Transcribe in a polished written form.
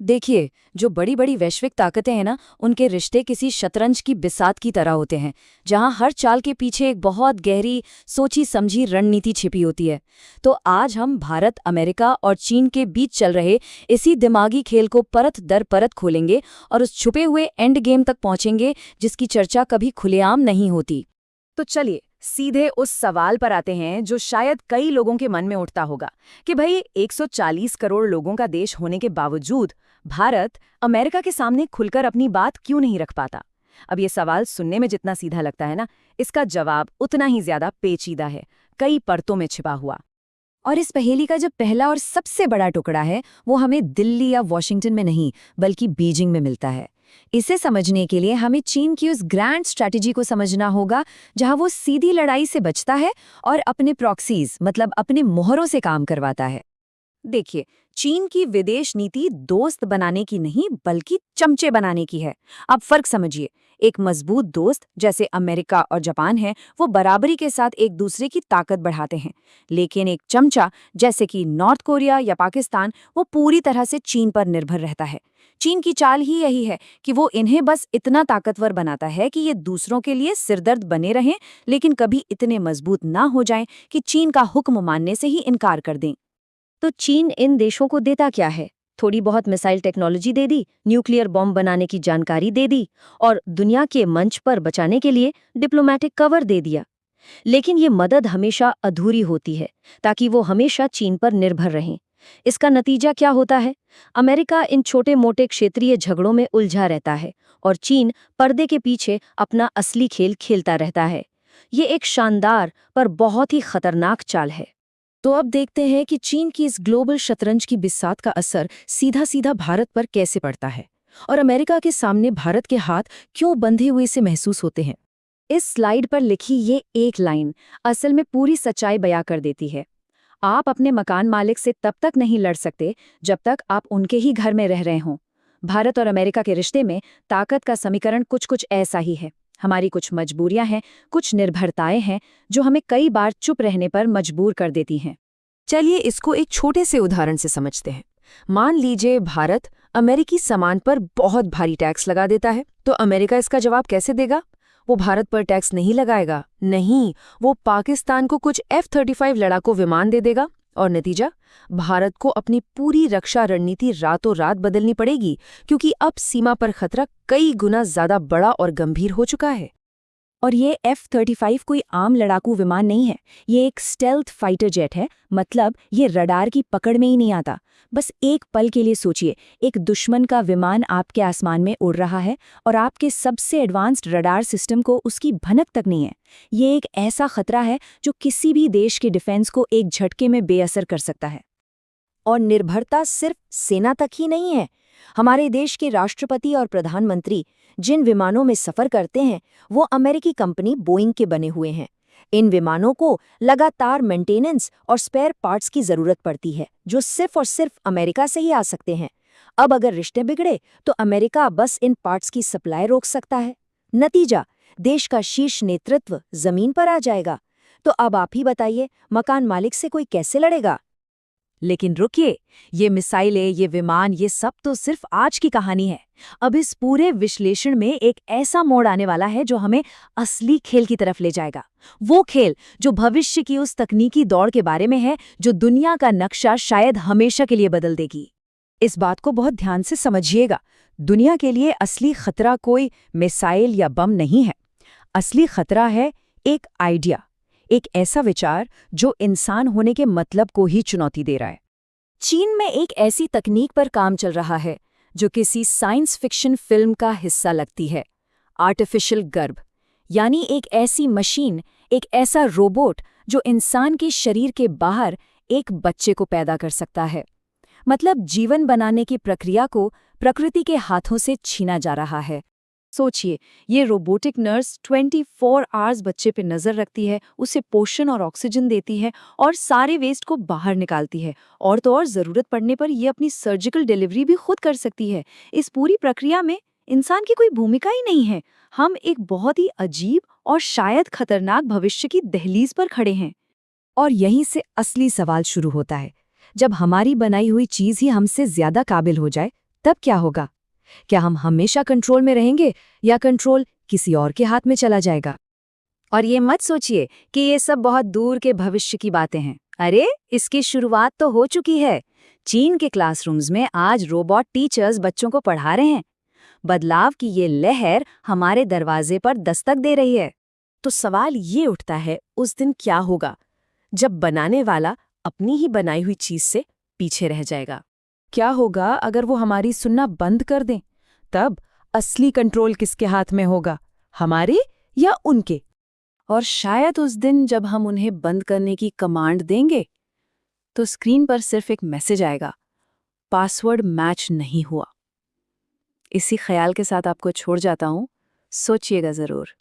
देखिए, जो बड़ी बड़ी वैश्विक ताकतें हैं ना, उनके रिश्ते किसी शतरंज की बिसात की तरह होते हैं, जहां हर चाल के पीछे एक बहुत गहरी सोची समझी रणनीति छिपी होती है। तो आज हम भारत, अमेरिका और चीन के बीच चल रहे इसी दिमागी खेल को परत दर परत खोलेंगे और उस छुपे हुए एंड गेम तक पहुंचेंगे जिसकी चर्चा कभी खुलेआम नहीं होती। तो चलिए सीधे उस सवाल पर आते हैं जो शायद कई लोगों के मन में उठता होगा कि भाई 140 करोड़ लोगों का देश होने के बावजूद भारत अमेरिका के सामने खुलकर अपनी बात क्यों नहीं रख पाता। अब ये सवाल सुनने में जितना सीधा लगता है ना, इसका जवाब उतना ही ज्यादा पेचीदा है, कई परतों में छिपा हुआ। और इस पहेली का जो पहला और सबसे बड़ा टुकड़ा है वो हमें दिल्ली या वॉशिंगटन में नहीं बल्कि बीजिंग में मिलता है। इसे समझने के लिए हमें चीन की उस ग्रैंड स्ट्रैटेजी को समझना होगा जहां वो सीधी लड़ाई से बचता है और अपने प्रॉक्सीज मतलब अपने मोहरों से काम करवाता है। देखिए, चीन की विदेश नीति दोस्त बनाने की नहीं बल्कि चमचे बनाने की है। अब फर्क समझिए, एक मजबूत दोस्त जैसे अमेरिका और जापान है वो बराबरी के साथ एक दूसरे की ताकत बढ़ाते हैं, लेकिन एक चमचा जैसे कि नॉर्थ कोरिया या पाकिस्तान वो पूरी तरह से चीन पर निर्भर रहता है। चीन की चाल ही यही है कि वो इन्हें बस इतना ताकतवर बनाता है कि ये दूसरों के लिए सिरदर्द बने रहें, लेकिन कभी इतने मजबूत ना हो जाएं कि चीन का हुक्म मानने से ही इनकार कर दें। तो चीन इन देशों को देता क्या है? थोड़ी बहुत मिसाइल टेक्नोलॉजी दे दी, न्यूक्लियर बॉम्ब बनाने की जानकारी दे दी और दुनिया के मंच पर बचाने के लिए डिप्लोमेटिक कवर दे दिया। लेकिन ये मदद हमेशा अधूरी होती है ताकि वो हमेशा चीन पर निर्भर रहें। इसका नतीजा क्या होता है? अमेरिका इन छोटे मोटे क्षेत्रीय झगड़ों में उलझा रहता है और चीन पर्दे के पीछे अपना असली खेल खेलता रहता है। ये एक शानदार पर बहुत ही खतरनाक चाल है। तो अब देखते हैं कि चीन की इस ग्लोबल शतरंज की बिसात का असर सीधा सीधा भारत पर कैसे पड़ता है और अमेरिका के सामने भारत के हाथ क्यों बंधे हुए से महसूस होते हैं। इस स्लाइड पर लिखी ये एक लाइन असल में पूरी सच्चाई बयां कर देती है। आप अपने मकान मालिक से तब तक नहीं लड़ सकते जब तक आप उनके ही घर में रह रहे हों। भारत और अमेरिका के रिश्ते में ताकत का समीकरण कुछ कुछ ऐसा ही है। हमारी कुछ मजबूरियां हैं, कुछ निर्भरताएं हैं जो हमें कई बार चुप रहने पर मजबूर कर देती हैं। चलिए इसको एक छोटे से उदाहरण से समझते हैं। मान लीजिए भारत अमेरिकी सामान पर बहुत भारी टैक्स लगा देता है, तो अमेरिका इसका जवाब कैसे देगा? वो भारत पर टैक्स नहीं लगाएगा, नहीं, वो पाकिस्तान को कुछ F-35 लड़ाकू विमान दे देगा और नतीजा, भारत को अपनी पूरी रक्षा रणनीति रातों रात बदलनी पड़ेगी क्योंकि अब सीमा पर खतरा कई गुना ज्यादा बड़ा और गंभीर हो चुका है। और ये F-35 कोई आम लड़ाकू विमान नहीं है, ये एक स्टेल्थ फाइटर जेट है। मतलब ये रडार की पकड़ में ही नहीं आता। बस एक पल के लिए सोचिए, एक दुश्मन का विमान आपके आसमान में उड़ रहा है और आपके सबसे एडवांस्ड रडार सिस्टम को उसकी भनक तक नहीं है। ये एक ऐसा खतरा है जो किसी भी देश के डिफेंस को एक झटके में बेअसर कर सकता है। और निर्भरता सिर्फ सेना तक ही नहीं है। हमारे देश के राष्ट्रपति और प्रधानमंत्री जिन विमानों में सफर करते हैं वो अमेरिकी कंपनी बोइंग के बने हुए हैं। इन विमानों को लगातार मेंटेनेंस और स्पेयर पार्ट्स की जरूरत पड़ती है जो सिर्फ और सिर्फ अमेरिका से ही आ सकते हैं। अब अगर रिश्ते बिगड़े तो अमेरिका बस इन पार्ट्स की सप्लाई रोक सकता है। नतीजा, देश का शीर्ष नेतृत्व जमीन पर आ जाएगा। तो अब आप ही बताइए, मकान मालिक से कोई कैसे लड़ेगा? लेकिन रुकिए, ये मिसाइलें, ये विमान, ये सब तो सिर्फ आज की कहानी है। अब इस पूरे विश्लेषण में एक ऐसा मोड़ आने वाला है जो हमें असली खेल की तरफ ले जाएगा। वो खेल जो भविष्य की उस तकनीकी दौड़ के बारे में है जो दुनिया का नक्शा शायद हमेशा के लिए बदल देगी। इस बात को बहुत ध्यान से समझिएगा। दुनिया के लिए असली खतरा कोई मिसाइल या बम नहीं है। असली खतरा है एक आइडिया, एक ऐसा विचार जो इंसान होने के मतलब को ही चुनौती दे रहा है। चीन में एक ऐसी तकनीक पर काम चल रहा है जो किसी साइंस फिक्शन फिल्म का हिस्सा लगती है। आर्टिफिशियल गर्भ, यानी एक ऐसी मशीन, एक ऐसा रोबोट जो इंसान के शरीर के बाहर एक बच्चे को पैदा कर सकता है। मतलब जीवन बनाने की प्रक्रिया को प्रकृति के हाथों से छीना जा रहा है। सोचिए, ये रोबोटिक नर्स 24 आवर्स बच्चे पे नजर रखती है, उसे पोषण और ऑक्सीजन देती है और सारे वेस्ट को बाहर निकालती है। और तो और जरूरत पड़ने पर ये अपनी सर्जिकल डिलीवरी भी खुद कर सकती है। इस पूरी प्रक्रिया में इंसान की कोई भूमिका ही नहीं है। हम एक बहुत ही अजीब और शायद खतरनाक भविष्य की दहलीज पर खड़े हैं। और यहीं से असली सवाल शुरू होता है। जब हमारी बनाई हुई चीज ही हमसे ज्यादा काबिल हो जाए तब क्या होगा? क्या हम हमेशा कंट्रोल में रहेंगे या कंट्रोल किसी और के हाथ में चला जाएगा? और ये मत सोचिए कि ये सब बहुत दूर के भविष्य की बातें हैं। अरे, इसकी शुरुआत तो हो चुकी है। चीन के क्लासरूम्स में आज रोबोट टीचर्स बच्चों को पढ़ा रहे हैं। बदलाव की ये लहर हमारे दरवाजे पर दस्तक दे रही है। तो सवाल ये उठता है, उस दिन क्या होगा जब बनाने वाला अपनी ही बनाई हुई चीज से पीछे रह जाएगा? क्या होगा अगर वो हमारी सुनना बंद कर दें? तब असली कंट्रोल किसके हाथ में होगा, हमारे या उनके? और शायद उस दिन जब हम उन्हें बंद करने की कमांड देंगे तो स्क्रीन पर सिर्फ एक मैसेज आएगा, पासवर्ड मैच नहीं हुआ। इसी ख्याल के साथ आपको छोड़ जाता हूं, सोचिएगा जरूर।